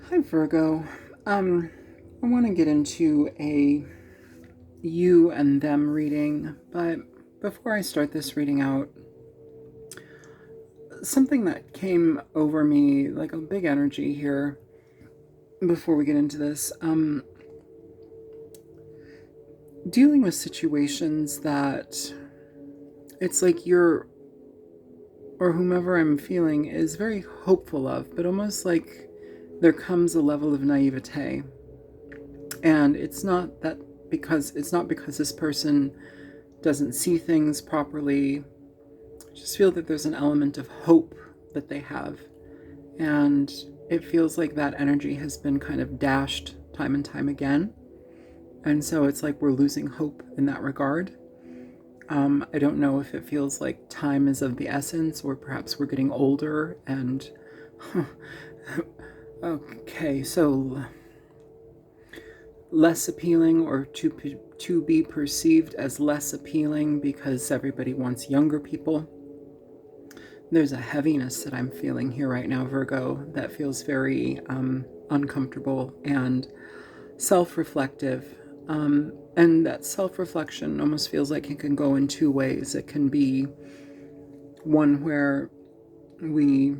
Hi Virgo. I want to get into a you and them reading, but before I start this reading out, something that came over me like a big energy here before we get into this, dealing with situations that it's like you're or whomever I'm feeling is very hopeful of, but almost like there comes a level of naivete. And it's not because this person doesn't see things properly. I just feel that there's an element of hope that they have. And it feels like that energy has been kind of dashed time and time again. And so it's like we're losing hope in that regard. I don't know if it feels like time is of the essence, or perhaps we're getting older and okay, so less appealing, or to be perceived as less appealing because everybody wants younger people. There's a heaviness that I'm feeling here right now, Virgo, that feels very uncomfortable and self-reflective. And that self-reflection almost feels like it can go in two ways. It can be one where we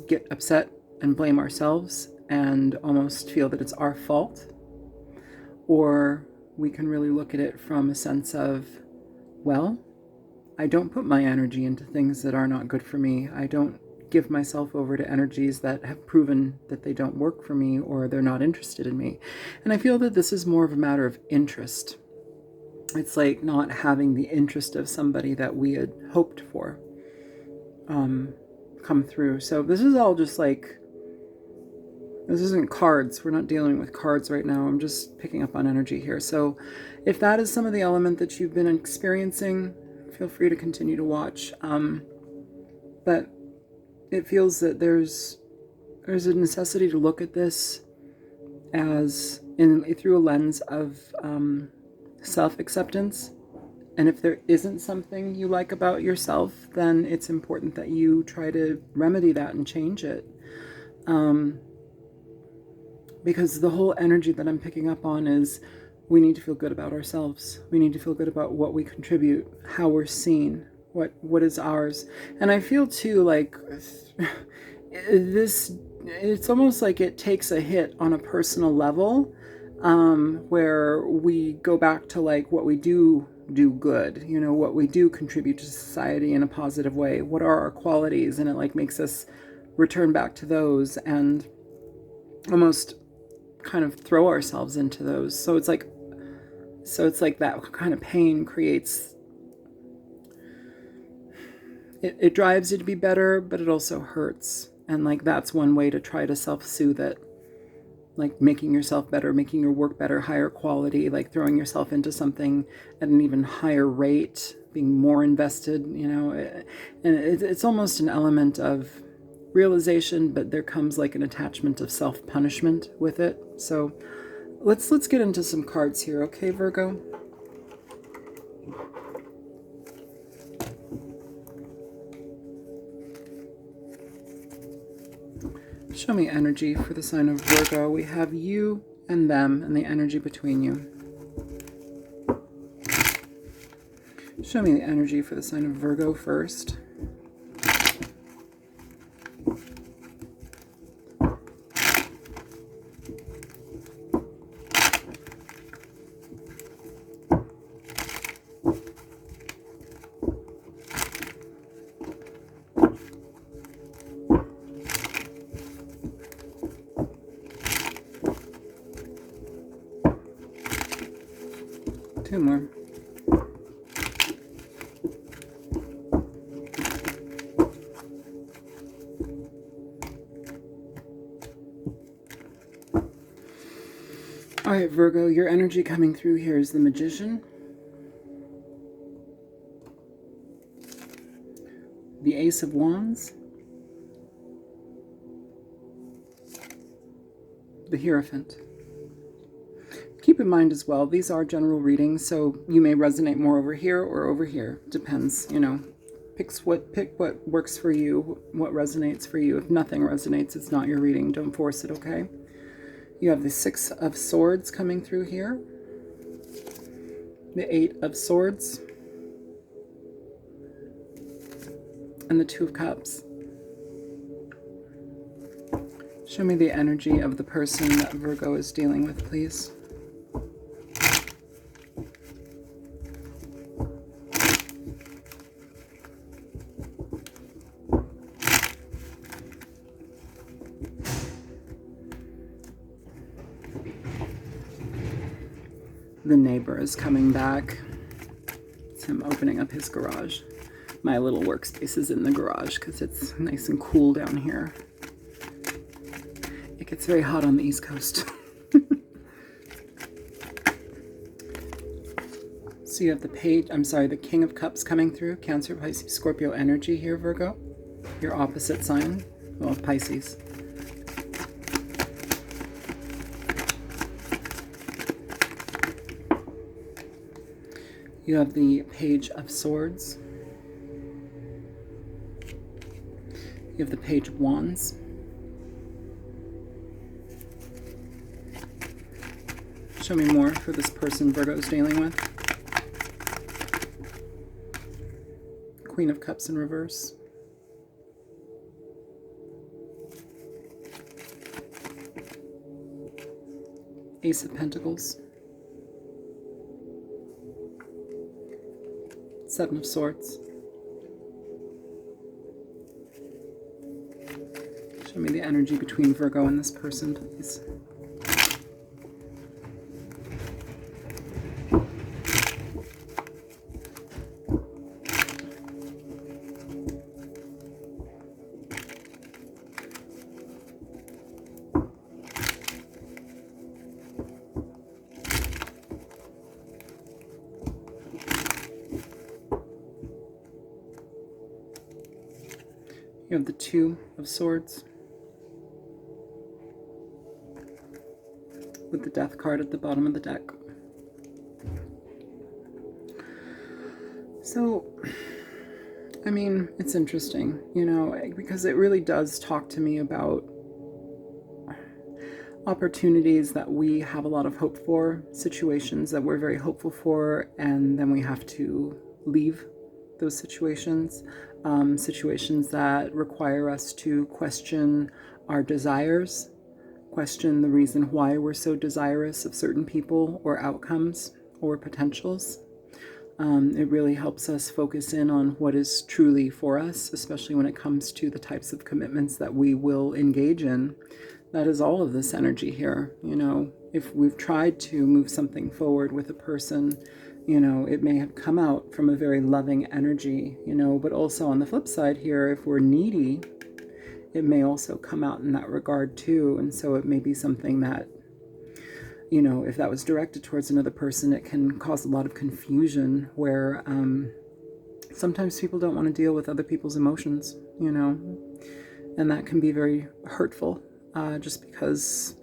get upset and blame ourselves and almost feel that it's our fault. Or we can really look at it from a sense of, well, I don't put my energy into things that are not good for me. I don't give myself over to energies that have proven that they don't work for me or they're not interested in me. And I feel that this is more of a matter of interest. It's like not having the interest of somebody that we had hoped for come through. So this is all just like, this isn't cards. We're not dealing with cards right now. I'm just picking up on energy here. So if that is some of the element that you've been experiencing, feel free to continue to watch. But it feels that there's a necessity to look at this as through a lens of self-acceptance. And if there isn't something you like about yourself, then it's important that you try to remedy that and change it. Because the whole energy that I'm picking up on is we need to feel good about ourselves. We need to feel good about what we contribute, how we're seen, what is ours. And I feel too like this, it's almost like it takes a hit on a personal level, where we go back to like what we do good, what we do contribute to society in a positive way, what are our qualities, and it like makes us return back to those and almost kind of throw ourselves into those. So it's like that kind of pain creates, it drives you to be better, but it also hurts. And like that's one way to try to self-soothe it, like making yourself better, making your work better, higher quality, like throwing yourself into something at an even higher rate, being more invested, and it's almost an element of realization, but there comes like an attachment of self-punishment with it. So let's get into some cards here, okay, Virgo? Show me energy for the sign of Virgo. We have you and them and the energy between you. Show me the energy for the sign of Virgo first. Two more. All right, Virgo, your energy coming through here is the Magician, the Ace of Wands, the Hierophant. Keep in mind as well, these are general readings, so you may resonate more over here or over here. Depends, pick what works for you, what resonates for you. If nothing resonates, it's not your reading. Don't force it, okay? You have the Six of Swords coming through here, the Eight of Swords, and the Two of Cups. Show me the energy of the person that Virgo is dealing with, please. The neighbor is coming back. It's him opening up his garage. My little workspace is in the garage because it's nice and cool down here. It gets very hot on the East Coast. So you have the King of Cups coming through. Cancer, Pisces, Scorpio energy here, Virgo. Your opposite sign. Well, Pisces. You have the Page of Swords. You have the Page of Wands. Show me more for this person Virgo's dealing with. Queen of Cups in reverse. Ace of Pentacles. Seven of Swords. Show me the energy between Virgo and this person, please. You have the Two of Swords with the Death card at the bottom of the deck. So, I mean, it's interesting, you know, because it really does talk to me about opportunities that we have a lot of hope for, situations that we're very hopeful for, and then we have to leave those situations. Situations that require us to question our desires, question the reason why we're so desirous of certain people or outcomes or potentials. It really helps us focus in on what is truly for us, especially when it comes to the types of commitments that we will engage in. That is all of this energy here. You know, if we've tried to move something forward with a person, you know, it may have come out from a very loving energy, you know, but also on the flip side here, if we're needy, it may also come out in that regard too. And so it may be something that, you know, if that was directed towards another person, it can cause a lot of confusion where sometimes people don't want to deal with other people's emotions, you know, and that can be very hurtful just because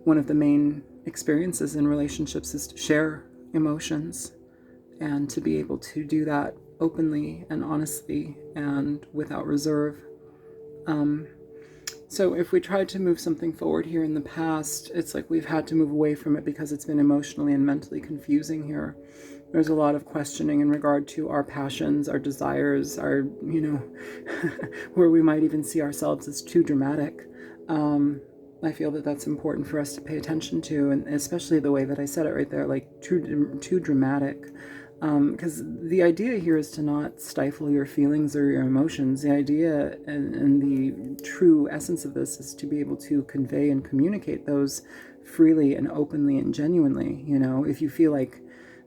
one of the main experiences in relationships is to share emotions. And to be able to do that openly and honestly and without reserve. So if we tried to move something forward here in the past, it's like we've had to move away from it because it's been emotionally and mentally confusing here. There's a lot of questioning in regard to our passions, our desires, our, you know, where we might even see ourselves as too dramatic. I feel that that's important for us to pay attention to, and especially the way that I said it right there, like too dramatic. Because the idea here is to not stifle your feelings or your emotions. The idea and the true essence of this is to be able to convey and communicate those freely and openly and genuinely. You know, if you feel like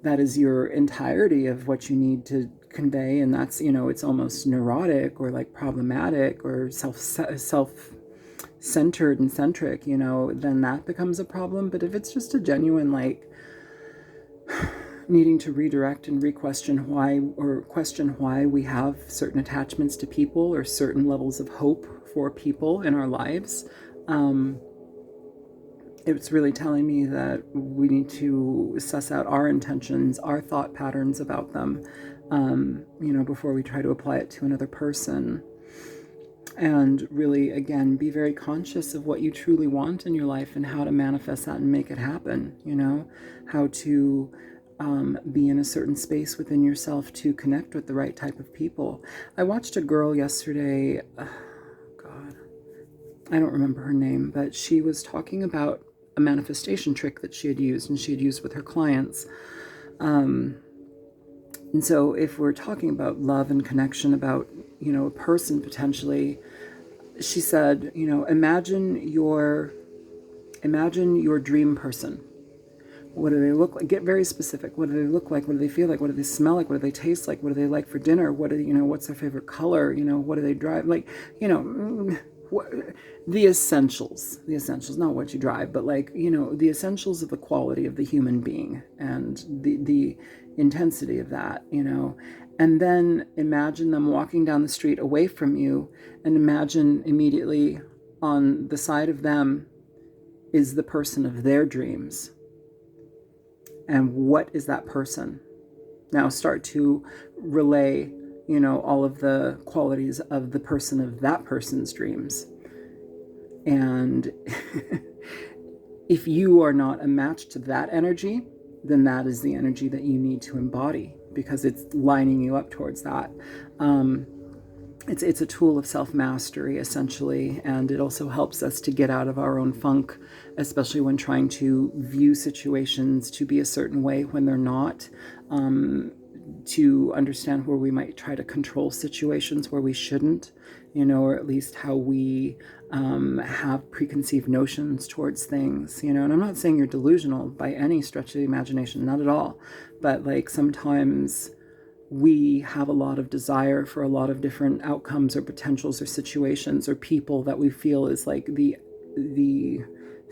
that is your entirety of what you need to convey, and that's, you know, it's almost neurotic or like problematic or self-centered and centric, you know, then that becomes a problem. But if it's just a genuine, like, needing to redirect and re-question why, or question why we have certain attachments to people or certain levels of hope for people in our lives, it's really telling me that we need to suss out our intentions, our thought patterns about them, you know, before we try to apply it to another person. And really, again, be very conscious of what you truly want in your life and how to manifest that and make it happen, you know, how to be in a certain space within yourself to connect with the right type of people. I watched a girl yesterday, God, I don't remember her name, but she was talking about a manifestation trick that she had used and she had used with her clients. And so if we're talking about love and connection, about, you know, a person potentially, she said, you know, imagine your dream person. What do they look like? Get very specific. What do they look like? What do they feel like? What do they smell like? What do they taste like? What do they like for dinner? What do you know? What's their favorite color? You know, what do they drive? Like, you know, the essentials. The essentials, not what you drive, but like, you know, the essentials of the quality of the human being and the intensity of that, you know. And then imagine them walking down the street away from you, and imagine immediately on the side of them is the person of their dreams. And what is that person? Now start to relay, you know, all of the qualities of the person of that person's dreams. And if you are not a match to that energy, then that is the energy that you need to embody, because it's lining you up towards that. It's a tool of self-mastery, essentially, and it also helps us to get out of our own funk, especially when trying to view situations to be a certain way when they're not, to understand where we might try to control situations where we shouldn't, you know, or at least how we have preconceived notions towards things, you know. And I'm not saying you're delusional by any stretch of the imagination, not at all, but like sometimes we have a lot of desire for a lot of different outcomes or potentials or situations or people that we feel is like the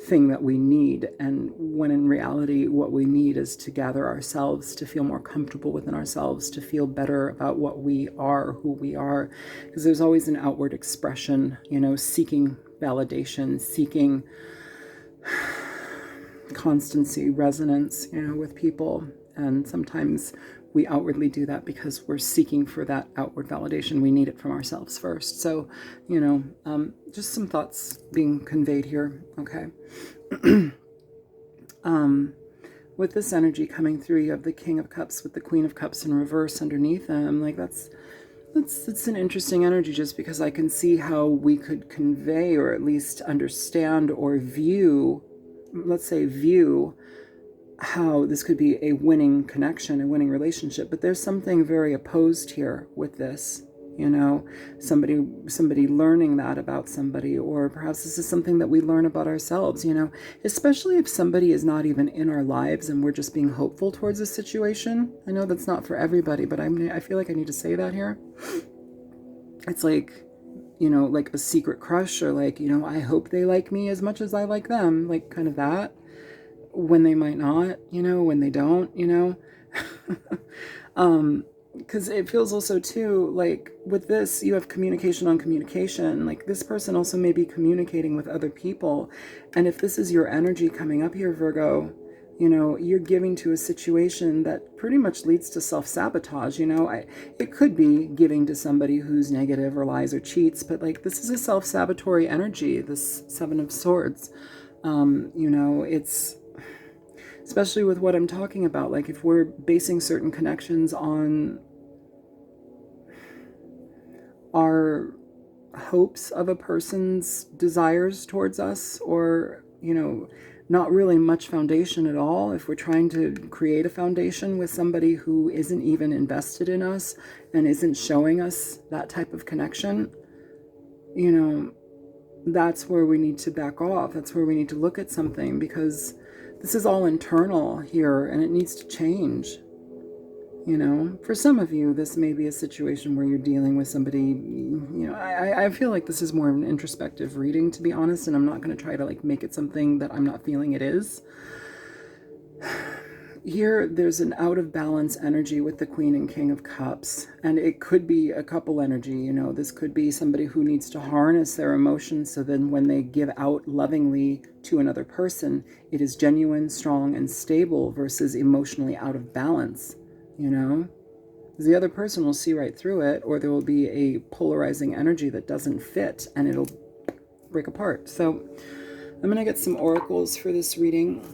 thing that we need, and when in reality what we need is to gather ourselves, to feel more comfortable within ourselves, to feel better about what we are, who we are, because there's always an outward expression, you know, seeking validation, seeking constancy, resonance, you know, with people. And sometimes we outwardly do that because we're seeking for that outward validation. We need it from ourselves first. So, you know, just some thoughts being conveyed here. Okay. With this energy coming through, you have the King of Cups with the Queen of Cups in reverse underneath them. Like it's an interesting energy, just because I can see how we could convey, or at least understand or view, let's say view, how this could be a winning connection, a winning relationship. But there's something very opposed here with this, you know, somebody learning that about somebody, or perhaps this is something that we learn about ourselves, you know, especially if somebody is not even in our lives and we're just being hopeful towards a situation. I know that's not for everybody, but I feel like I need to say that here. It's like, you know, like a secret crush, or like, you know, I hope they like me as much as I like them, like kind of that, when they might not, you know, when they don't, you know. Because it feels also too, like with this, you have communication on communication. Like this person also may be communicating with other people. And if this is your energy coming up here, Virgo, you know, you're giving to a situation that pretty much leads to self-sabotage, you know. It could be giving to somebody who's negative or lies or cheats, but like this is a self-sabotatory energy, this Seven of Swords. You know, it's, especially with what I'm talking about, like if we're basing certain connections on our hopes of a person's desires towards us, or, you know, not really much foundation at all. If we're trying to create a foundation with somebody who isn't even invested in us and isn't showing us that type of connection, you know, that's where we need to back off. That's where we need to look at something, because this is all internal here and it needs to change. You know, for some of you, this may be a situation where you're dealing with somebody, you know, I feel like this is more of an introspective reading, to be honest, and I'm not going to try to like make it something that I'm not feeling it is. Here, there's an out of balance energy with the Queen and King of Cups, and it could be a couple energy, you know. This could be somebody who needs to harness their emotions, so then when they give out lovingly to another person, it is genuine, strong, and stable, versus emotionally out of balance, you know. The other person will see right through it, or there will be a polarizing energy that doesn't fit and it'll break apart. So I'm going to get some oracles for this reading.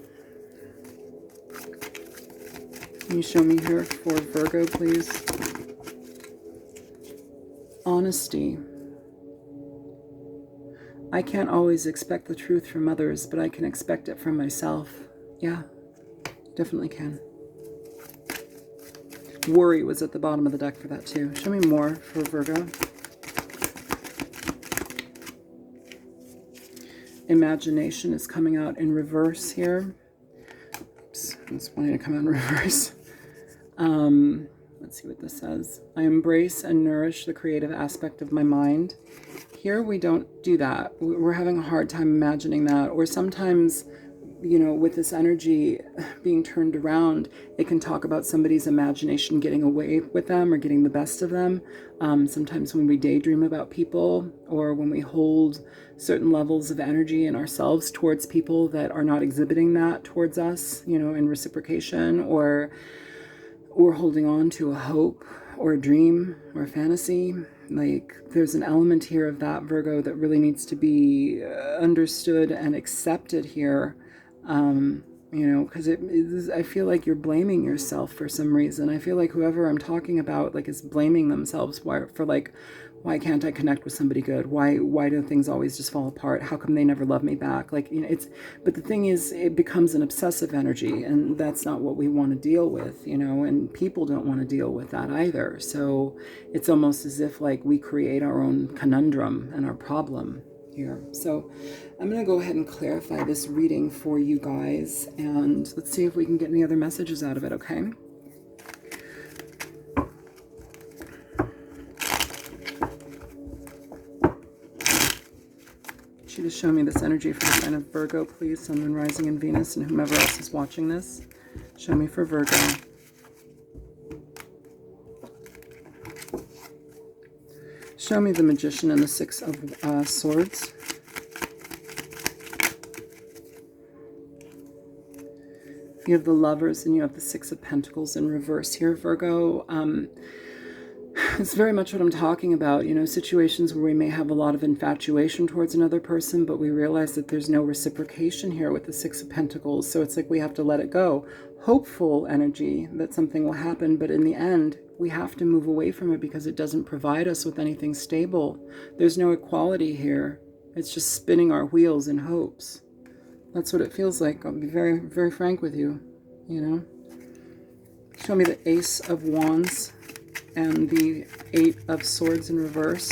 Can you show me here for Virgo, please? Honesty. I can't always expect the truth from others, but I can expect it from myself. Yeah, definitely can. Worry was at the bottom of the deck for that too. Show me more for Virgo. Imagination is coming out in reverse here. Oops, I was wanting to come out in reverse. Let's see what this says. I embrace and nourish the creative aspect of my mind. Here we don't do that. We're having a hard time imagining that. Or sometimes, you know, with this energy being turned around, it can talk about somebody's imagination getting away with them or getting the best of them. Sometimes when we daydream about people, or when we hold certain levels of energy in ourselves towards people that are not exhibiting that towards us, you know, in reciprocation, or we're holding on to a hope or a dream or a fantasy. Like, there's an element here of that, Virgo, that really needs to be understood and accepted here. You know, because I feel like you're blaming yourself for some reason. I feel like whoever I'm talking about, like, is blaming themselves for like, why can't I connect with somebody good? Why do things always just fall apart? How come they never love me back? Like, you know, but the thing is, it becomes an obsessive energy, and that's not what we want to deal with, you know, and people don't want to deal with that either. So it's almost as if, like, we create our own conundrum and our problem here. So I'm going to go ahead and clarify this reading for you guys, and let's see if we can get any other messages out of it, okay? You to show me this energy for the sign of Virgo, please. Sun, Moon, Rising, and Venus, and whomever else is watching this. Show me for Virgo. Show me the Magician and the Six of Swords. You have the Lovers and you have the Six of Pentacles in reverse here, Virgo. It's very much what I'm talking about, you know, situations where we may have a lot of infatuation towards another person, but we realize that there's no reciprocation here with the Six of Pentacles. So it's like we have to let it go. Hopeful energy that something will happen, but in the end, we have to move away from it because it doesn't provide us with anything stable. There's no equality here. It's just spinning our wheels in hopes. That's what it feels like. I'll be very, very frank with you, you know. Show me the Ace of Wands and the Eight of Swords in reverse.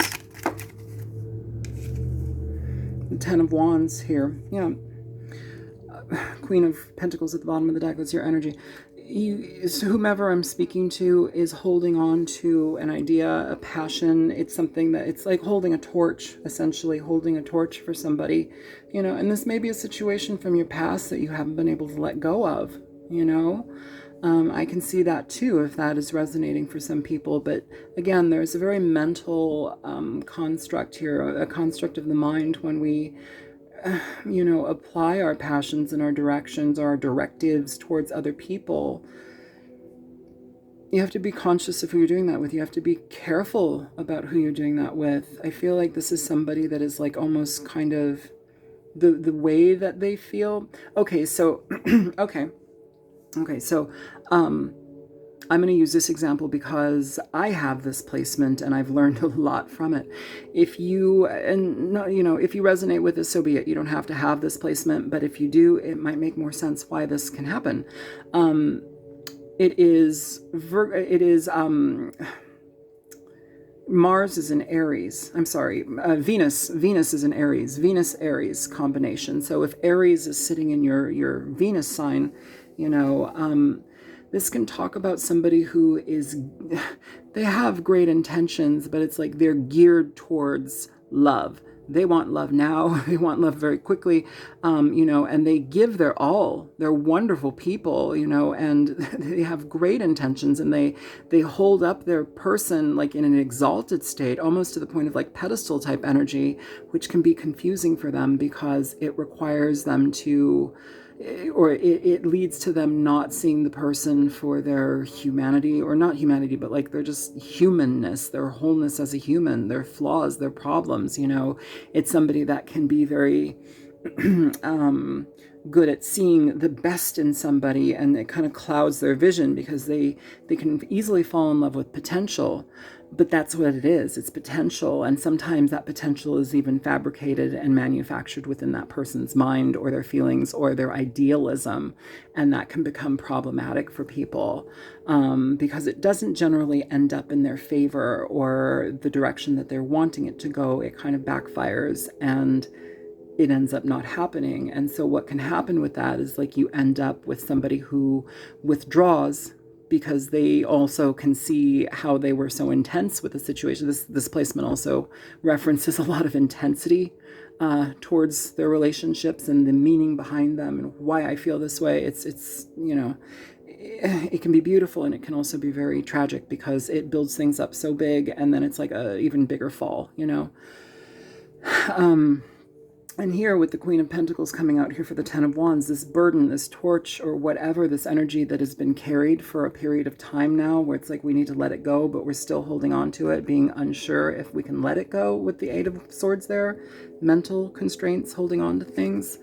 The Ten of Wands here. Yeah. Queen of Pentacles at the bottom of the deck. That's your energy. So whomever I'm speaking to is holding on to an idea, a passion. It's something that, it's like holding a torch, essentially holding a torch for somebody, you know, and this may be a situation from your past that you haven't been able to let go of, you know. I can see that too, if that is resonating for some people. But again, there's a very mental construct here, a construct of the mind when we, you know, apply our passions and our directions, our directives towards other people. You have to be conscious of who you're doing that with. You have to be careful about who you're doing that with. I feel like this is somebody that is like almost kind of the way that they feel. Okay, so, Okay, so I'm going to use this example because I have this placement and I've learned a lot from it. If you, and no, you know, if you resonate with this, so be it. You don't have to have this placement, but if you do, it might make more sense why this can happen. Mars is in Aries. I'm sorry, Venus is in Aries. Venus-Aries combination. So if Aries is sitting in your Venus sign, you know, this can talk about somebody who is, they have great intentions, but it's like they're geared towards love. They want love now. They want love very quickly, you know, and they give their all. They're wonderful people, you know, and they have great intentions, and they hold up their person like in an exalted state, almost to the point of like pedestal type energy, which can be confusing for them because it requires them to, or it leads to them not seeing the person for their humanity, or not humanity, but like their just humanness, their wholeness as a human, their flaws, their problems, you know. It's somebody that can be very good at seeing the best in somebody, and it kind of clouds their vision because they can easily fall in love with potential. But that's what it is. It's potential. And sometimes that potential is even fabricated and manufactured within that person's mind, or their feelings, or their idealism. And that can become problematic for people because it doesn't generally end up in their favor or the direction that they're wanting it to go. It kind of backfires and it ends up not happening. And so what can happen with that is, like, you end up with somebody who withdraws because they also can see how they were so intense with the situation. This placement also references a lot of intensity towards their relationships and the meaning behind them and why I feel this way. It's you know, it can be beautiful, and it can also be very tragic because it builds things up so big, and then it's like a even bigger fall, you know. And here with the Queen of Pentacles coming out here for the Ten of Wands, this burden, this torch, or whatever, this energy that has been carried for a period of time now, where it's like we need to let it go, but we're still holding on to it, being unsure if we can let it go with the Eight of Swords there. Mental constraints, holding on to things.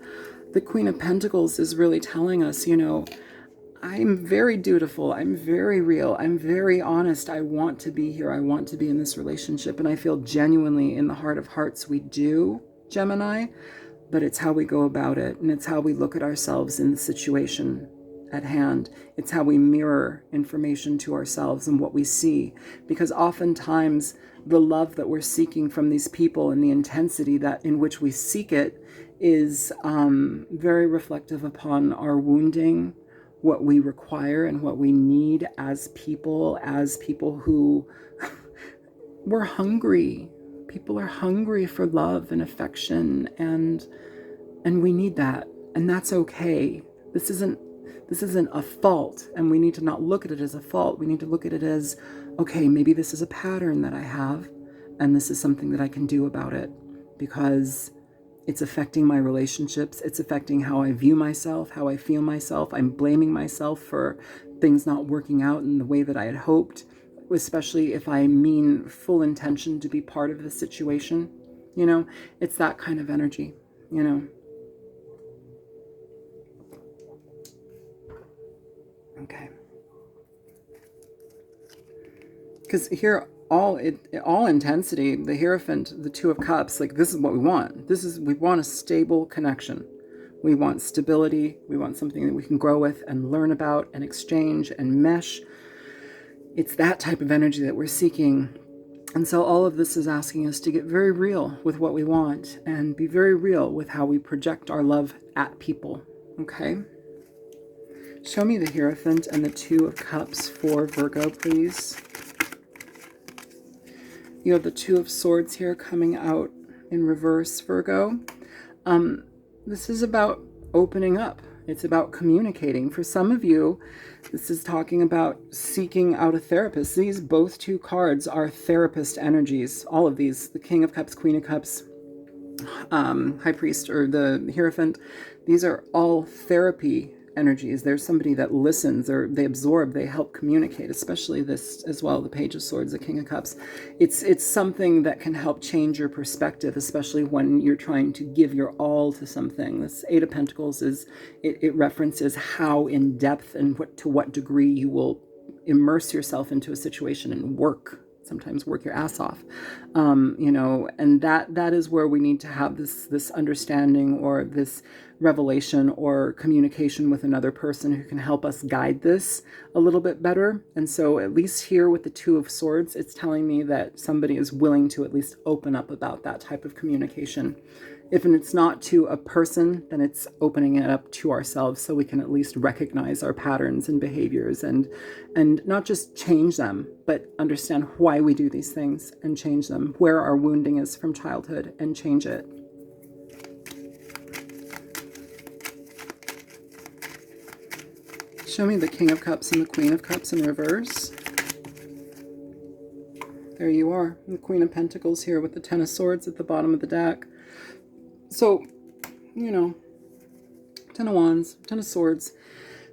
The Queen of Pentacles is really telling us, you know, I'm very dutiful, I'm very real, I'm very honest, I want to be here, I want to be in this relationship, and I feel genuinely in the heart of hearts we do, Gemini, but it's how we go about it, and it's how we look at ourselves in the situation at hand. It's how we mirror information to ourselves and what we see, because oftentimes the love that we're seeking from these people and the intensity that in which we seek it is very reflective upon our wounding, what we require and what we need as people who we're hungry. People are hungry for love and affection, and we need that, and that's okay. This isn't a fault, and we need to not look at it as a fault. We need to look at it as, okay, maybe this is a pattern that I have, and this is something that I can do about it, because it's affecting my relationships. It's affecting how I view myself, how I feel myself. I'm blaming myself for things not working out in the way that I had hoped, especially if I mean full intention to be part of the situation. You know, it's that kind of energy, you know. Okay. Because here, all intensity, the Hierophant, the Two of Cups, like, this is what we want. We want a stable connection. We want stability. We want something that we can grow with and learn about and exchange and mesh. It's that type of energy that we're seeking. And so all of this is asking us to get very real with what we want and be very real with how we project our love at people. Okay? Show me the Hierophant and the Two of Cups for Virgo, please. You have the Two of Swords here coming out in reverse, Virgo. This is about opening up. It's about communicating. For some of you, this is talking about seeking out a therapist. These both two cards are therapist energies. All of these, the King of Cups, Queen of Cups, High Priest, or the Hierophant, these are all therapy energies. There's somebody that listens, or they absorb, they help communicate, especially this as well, the Page of Swords, the King of Cups. It's something that can help change your perspective, especially when you're trying to give your all to something. This Eight of Pentacles it references how in depth and to what degree you will immerse yourself into a situation and sometimes work your ass off, you know, and that is where we need to have this understanding, or this revelation or communication with another person who can help us guide this a little bit better. And so at least here with the Two of Swords, it's telling me that somebody is willing to at least open up about that type of communication. If it's not to a person, then it's opening it up to ourselves, so we can at least recognize our patterns and behaviors, and not just change them, but understand why we do these things and change them, where our wounding is from childhood, and change it. Show me the King of Cups and the Queen of Cups in reverse. There you are, the Queen of Pentacles here with the Ten of Swords at the bottom of the deck. So, you know, Ten of Wands, Ten of Swords.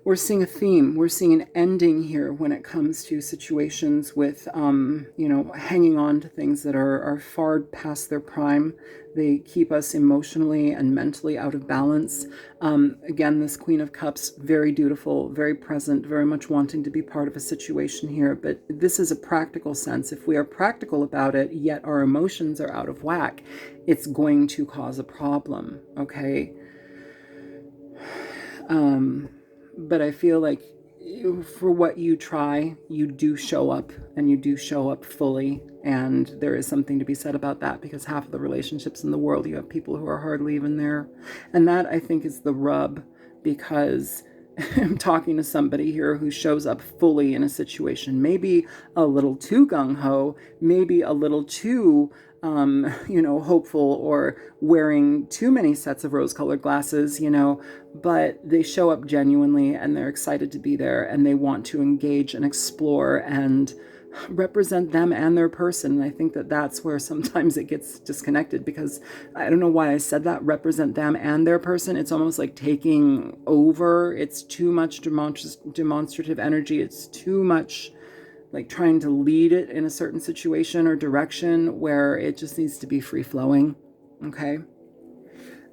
We're seeing a theme. We're seeing an ending here when it comes to situations with, you know, hanging on to things that are far past their prime. They keep us emotionally and mentally out of balance. Again, this Queen of Cups, very dutiful, very present, very much wanting to be part of a situation here. But this is a practical sense. If we are practical about it, yet our emotions are out of whack, it's going to cause a problem, okay? But I feel like for what you try, you do show up, and you do show up fully. And there is something to be said about that, because half of the relationships in the world, you have people who are hardly even there. And that, I think, is the rub, because I'm talking to somebody here who shows up fully in a situation, maybe a little too gung-ho, maybe a little too you know, hopeful, or wearing too many sets of rose-colored glasses, you know, but they show up genuinely, and they're excited to be there, and they want to engage and explore and represent them and their person. And I think that that's where sometimes it gets disconnected, because I don't know why I said that, represent them and their person. It's almost like taking over. It's too much demonstrative energy. It's too much like trying to lead it in a certain situation or direction, where it just needs to be free-flowing, okay?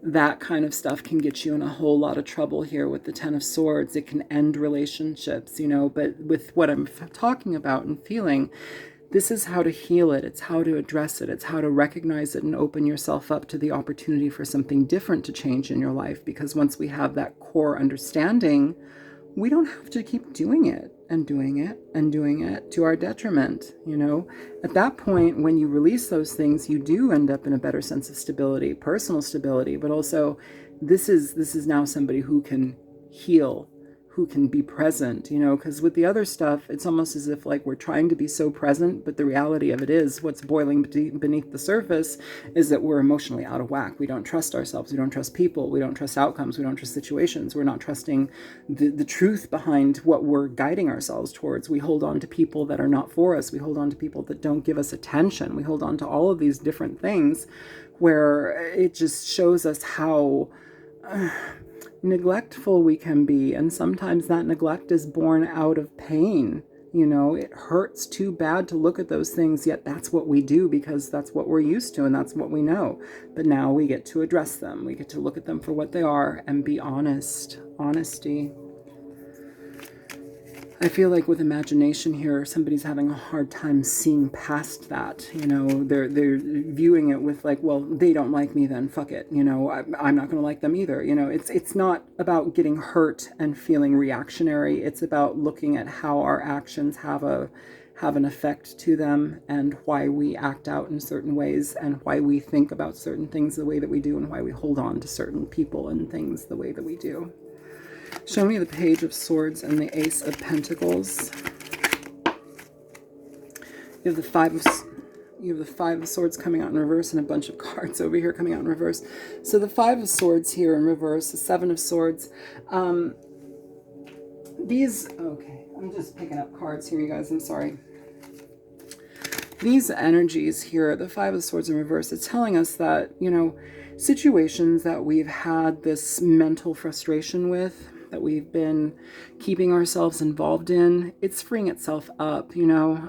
That kind of stuff can get you in a whole lot of trouble here with the Ten of Swords. It can end relationships, you know, but with what I'm talking about and feeling, this is how to heal it. It's how to address it. It's how to recognize it and open yourself up to the opportunity for something different to change in your life. Because once we have that core understanding, we don't have to keep doing it and doing it and doing it to our detriment, you know. At that point, when you release those things, you do end up in a better sense of stability, personal stability, but also this is now somebody who can heal, who can be present, you know, because with the other stuff, it's almost as if like we're trying to be so present, but the reality of it is what's boiling beneath the surface is that we're emotionally out of whack. We don't trust ourselves. We don't trust people. We don't trust outcomes. We don't trust situations. We're not trusting the truth behind what we're guiding ourselves towards. We hold on to people that are not for us. We hold on to people that don't give us attention. We hold on to all of these different things, where it just shows us how neglectful we can be. And sometimes that neglect is born out of pain. You know, it hurts too bad to look at those things, yet that's what we do, because that's what we're used to and that's what we know. But now we get to address them. We get to look at them for what they are and be honest. Honesty. I feel like with imagination here, somebody's having a hard time seeing past that. You know, they're viewing it with like, well, they don't like me, then fuck it. You know, I'm not going to like them either. You know, it's not about getting hurt and feeling reactionary. It's about looking at how our actions have an effect to them, and why we act out in certain ways, and why we think about certain things the way that we do, and why we hold on to certain people and things the way that we do. Show me the Page of Swords and the Ace of Pentacles. You have the Five of Swords coming out in reverse, and a bunch of cards over here coming out in reverse. So the Five of Swords here in reverse, the Seven of Swords. Okay, I'm just picking up cards here, you guys. I'm sorry. These energies here, the Five of Swords in reverse, it's telling us that, you know, situations that we've had this mental frustration with, that we've been keeping ourselves involved in, it's freeing itself up, you know.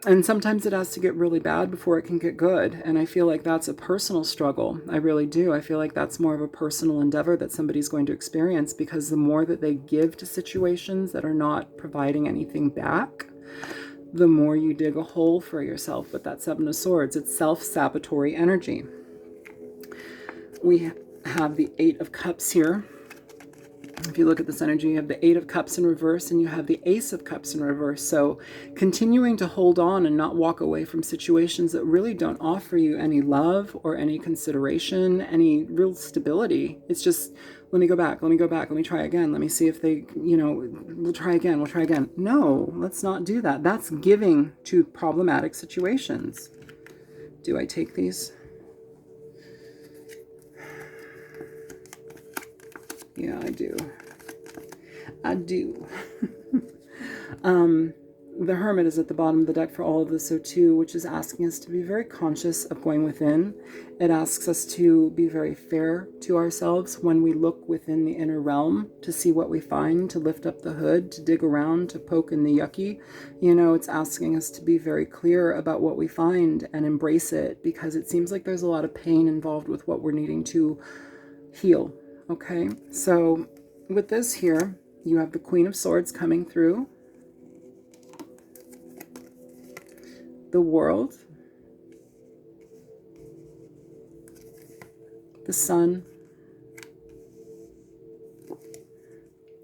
And sometimes it has to get really bad before it can get good. And I feel like that's a personal struggle. I really do. I feel like that's more of a personal endeavor that somebody's going to experience, because the more that they give to situations that are not providing anything back, the more you dig a hole for yourself with that Seven of Swords. It's self-sabotatory energy. We have the Eight of Cups here. If you look at this energy, you have the Eight of Cups in reverse, and you have the Ace of Cups in reverse. So continuing to hold on and not walk away from situations that really don't offer you any love or any consideration, any real stability. It's just, let me go back, let me go back, let me try again, let me see if they, you know, we'll try again, we'll try again. No, let's not do that. That's giving to problematic situations. Do I take these? Yeah, I do. I do. the Hermit is at the bottom of the deck for all of this, so too, which is asking us to be very conscious of going within. It asks us to be very fair to ourselves when we look within the inner realm to see what we find, to lift up the hood, to dig around, to poke in the yucky. You know, it's asking us to be very clear about what we find and embrace it, because it seems like there's a lot of pain involved with what we're needing to heal. Okay, so with this here, you have the Queen of Swords coming through, the World, the Sun,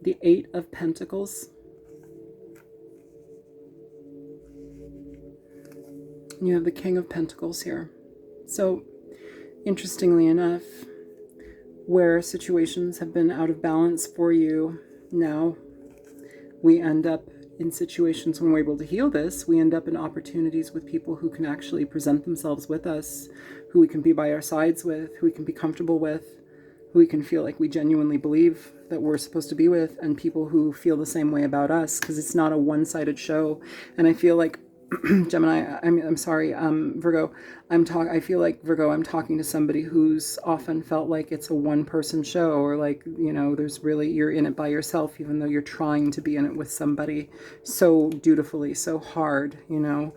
the Eight of Pentacles, and you have the King of Pentacles here. So, interestingly enough, where situations have been out of balance for you, now we end up in situations when we're able to heal this, we end up in opportunities with people who can actually present themselves with us, who we can be by our sides with, who we can be comfortable with, who we can feel like we genuinely believe that we're supposed to be with, and people who feel the same way about us, because it's not a one-sided show. And I feel like Gemini, I'm sorry, Virgo, I feel like, Virgo, I'm talking to somebody who's often felt like it's a one-person show, or like, you know, there's really, you're in it by yourself, even though you're trying to be in it with somebody so dutifully, so hard, you know.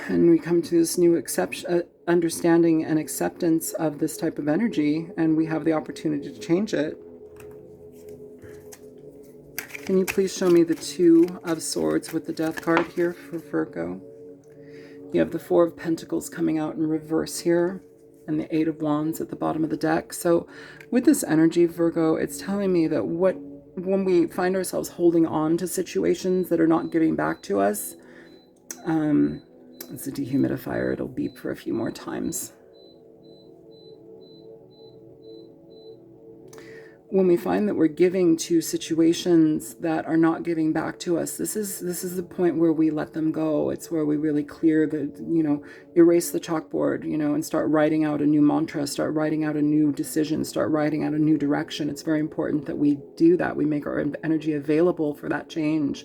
And we come to this new understanding and acceptance of this type of energy, and we have the opportunity to change it. Can you please show me the Two of Swords with the Death card here for Virgo? You have the Four of Pentacles coming out in reverse here, and the Eight of Wands at the bottom of the deck. So with this energy, Virgo, it's telling me that when we find ourselves holding on to situations that are not giving back to us, it's a dehumidifier, it'll beep for a few more times. When we find that we're giving to situations that are not giving back to us, this is the point where we let them go. It's where we really clear the, you know, erase the chalkboard, you know, and start writing out a new mantra, start writing out a new decision, start writing out a new direction. It's very important that we do that. We make our energy available for that change.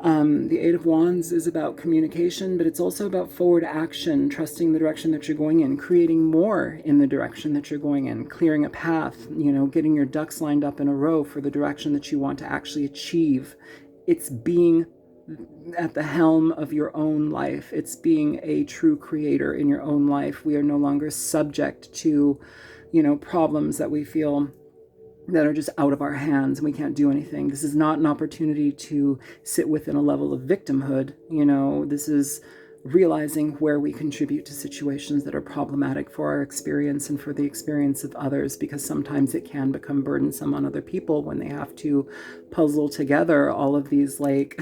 The Eight of Wands is about communication, but it's also about forward action, trusting the direction that you're going in, creating more in the direction that you're going in, clearing a path, you know, getting your ducks lined up in a row for the direction that you want to actually achieve. It's being at the helm of your own life. It's being a true creator in your own life. We are no longer subject to, you know, problems that we feel that are just out of our hands and we can't do anything. This is not an opportunity to sit within a level of victimhood. You know, this is realizing where we contribute to situations that are problematic for our experience and for the experience of others, because sometimes it can become burdensome on other people when they have to puzzle together all of these like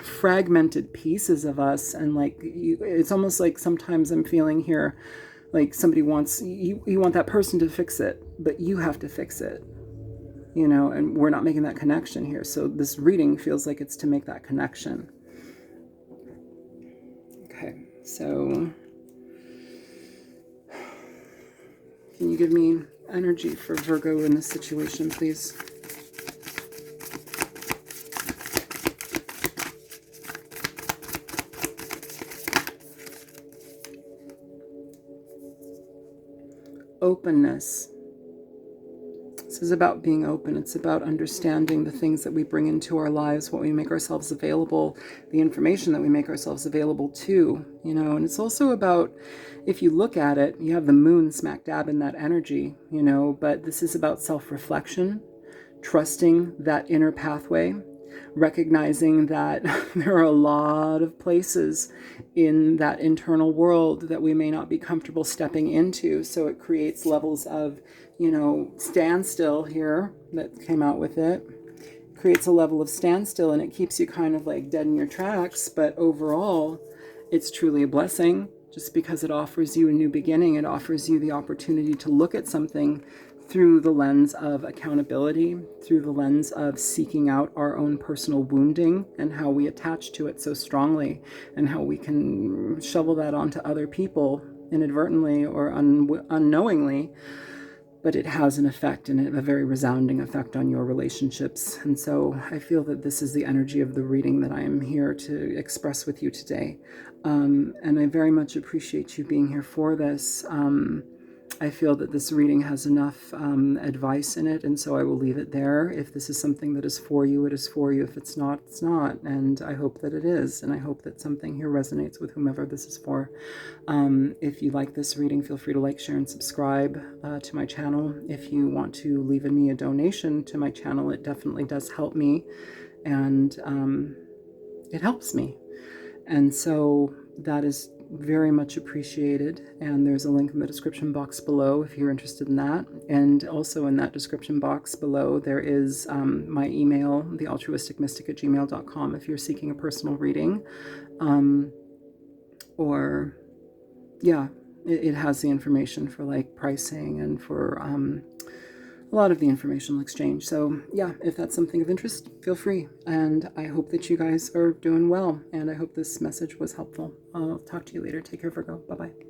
fragmented pieces of us. And like, it's almost like sometimes I'm feeling here like somebody wants, you want that person to fix it, but you have to fix it, you know, and we're not making that connection here. So this reading feels like it's to make that connection. Okay, so can you give me energy for Virgo in this situation, please? Openness. This is about being open. It's about understanding the things that we bring into our lives, what we make ourselves available, the information that we make ourselves available to, you know. And it's also about, if you look at it, you have the moon smack dab in that energy, you know, but this is about self-reflection, trusting that inner pathway, recognizing that there are a lot of places in that internal world that we may not be comfortable stepping into. So it creates levels of, you know, standstill here that came out with it. Creates a level of standstill, and it keeps you kind of like dead in your tracks. But overall, it's truly a blessing, just because it offers you a new beginning. It offers you the opportunity to look at something through the lens of accountability, through the lens of seeking out our own personal wounding and how we attach to it so strongly, and how we can shovel that onto other people inadvertently or unknowingly. but it has an effect, and a very resounding effect on your relationships. And so I feel that this is the energy of the reading that I am here to express with you today. And I very much appreciate you being here for this. I feel that this reading has enough advice in it, and so I will leave it there. If this is something that is for you, it is for you. If it's not, it's not. And I hope that it is, and I hope that something here resonates with whomever this is for. If you like this reading, feel free to like, share, and subscribe to my channel. If you want to leave me a donation to my channel, it definitely does help me, and it helps me. And so that is very much appreciated, and there's a link in the description box below if you're interested in that. And also in that description box below there is my email, thealtruisticmystic@gmail.com, if you're seeking a personal reading. Or yeah, it has the information for like pricing and for a lot of the informational exchange. So yeah, if that's something of interest, feel free. And I hope that you guys are doing well, and I hope this message was helpful. I'll talk to you later. Take care, Virgo. Bye-bye.